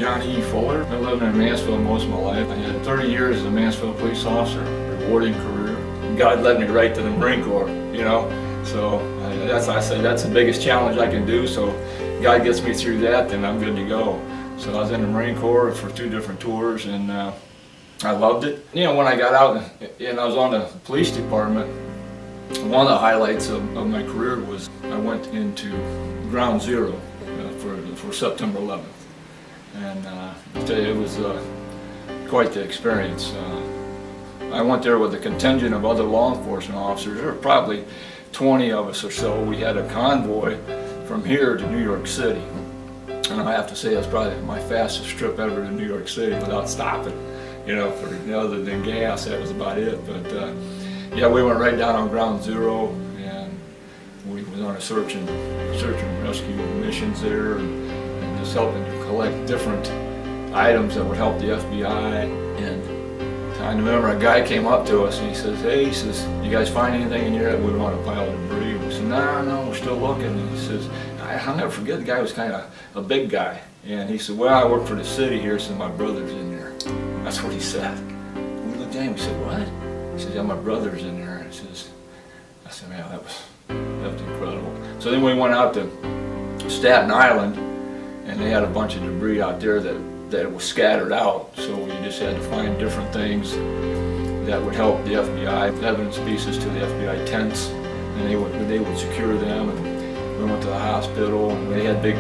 Johnny E. Fuller. I've been living in Mansfield most of my life. I had 30 years as a Mansfield police officer, rewarding career. God led me right to the Marine Corps, you know. So I say that's the biggest challenge I can do. So God gets me through that, then I'm good to go. So I was in the Marine Corps for 2 different tours, and I loved it. You know, when I got out and I was on the police department, one of the highlights of my career was I went into Ground Zero for September 11th. And I tell you, it was quite the experience. I went there with a contingent of other law enforcement officers. There were probably 20 of us or so. We had a convoy from here to New York City. And I have to say, that's probably my fastest trip ever to New York City without stopping. You know, other than gas, that was about it. But yeah, we went right down on Ground Zero, and we was on a search and rescue missions there, and just helping to collect different items that would help the FBI. And I remember a guy came up to us and he says, "Hey," he says, "you guys find anything in here that we want a pile of debris?" We said, No, we're still looking." And he says, I'll never forget, the guy was kind of a big guy, and he said, "Well, I work for the city here, so my brother's in there." That's what he said. We looked at him, we said, "What?" He said, "Yeah, my brother's in there." And I said, "Man, that was incredible." So then we went out to Staten Island, and they had a bunch of debris out there that was scattered out. So we just had to find different things that would help the FBI, evidence pieces to the FBI tents, and they would secure them. And we went to the hospital, and they had big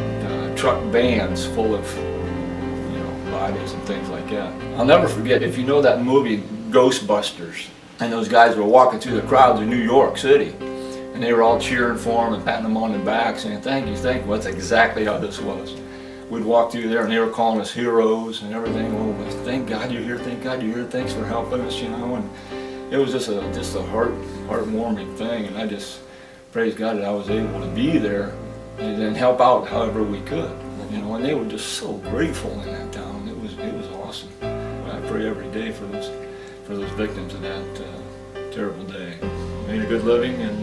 truck vans full of, you know, bodies and things like that. I'll never forget, if you know that movie Ghostbusters, and those guys were walking through the crowds in New York City, and they were all cheering for him and patting him on the back, saying, "Thank you, thank you." Well, that's exactly how this was. We'd walk through there, and they were calling us heroes and everything. "Oh, but thank God you're here, thank God you're here, thanks for helping us," you know. And it was just a heartwarming thing, and I just praise God that I was able to be there and then help out however we could. You know, and they were just so grateful in that town. It was awesome. I pray every day for those victims of that terrible day. Made a good living, and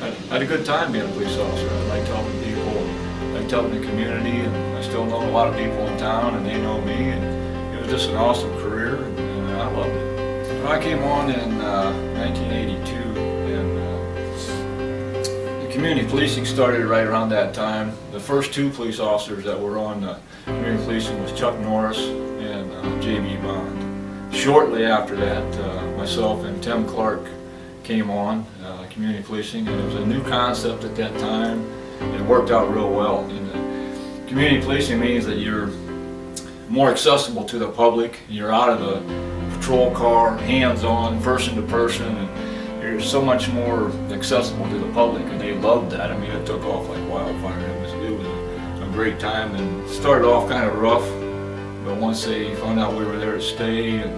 I had a good time being a police officer. I liked helping people, I liked helping the community, and I still know a lot of people in town, and they know me, and it was just an awesome career, and I loved it. I came on in 1982, and the community policing started right around that time. The first 2 police officers that were on community policing was Chuck Norris and J.B. Bond. Shortly after that, myself and Tim Clark came on community policing, and it was a new concept at that time. It worked out real well. And community policing means that you're more accessible to the public. You're out of the patrol car, hands-on, person to person, and you're so much more accessible to the public, and they loved that. I mean, it took off like wildfire. It was a great time, and started off kind of rough, but once they found out we were there to stay, and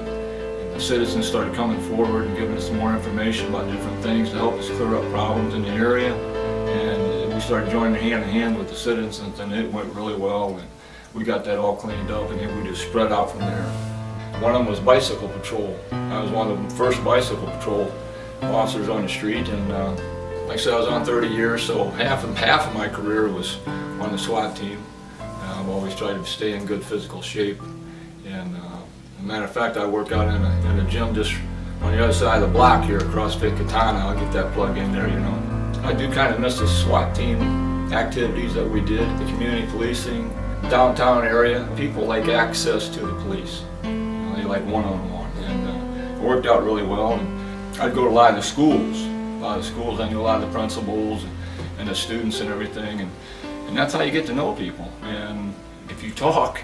the citizens started coming forward and giving us more information about different things to help us clear up problems in the area, and we started joining hand in hand with the citizens, and it went really well, and we got that all cleaned up, and then we just spread out from there. One of them was bicycle patrol. I was one of the first bicycle patrol officers on the street, and like I said, I was on 30 years, so half of my career was on the SWAT team. I've always tried to stay in good physical shape, and as a matter of fact, I work out in a gym just on the other side of the block here, CrossFit Katana. I'll get that plug in there, you know. I do kind of miss the SWAT team activities that we did, the community policing, downtown area. People like access to the police. You know, they like one-on-one, and it worked out really well. And I'd go to a lot of the schools. I knew a lot of the principals and the students and everything, and that's how you get to know people. And if you talk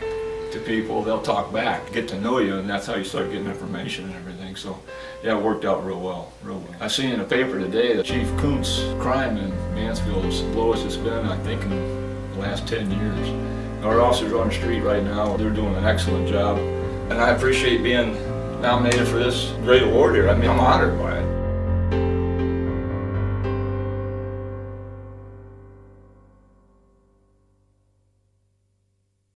to people, they'll talk back, get to know you, and that's how you start getting information and everything. So yeah, it worked out real well, real well. I seen in the paper today that Chief Kuntz crime in Mansfield is the lowest it's been, I think, in the last 10 years. Our officers on the street right now, they're doing an excellent job, and I appreciate being nominated for this great award here. I mean, I'm honored by it.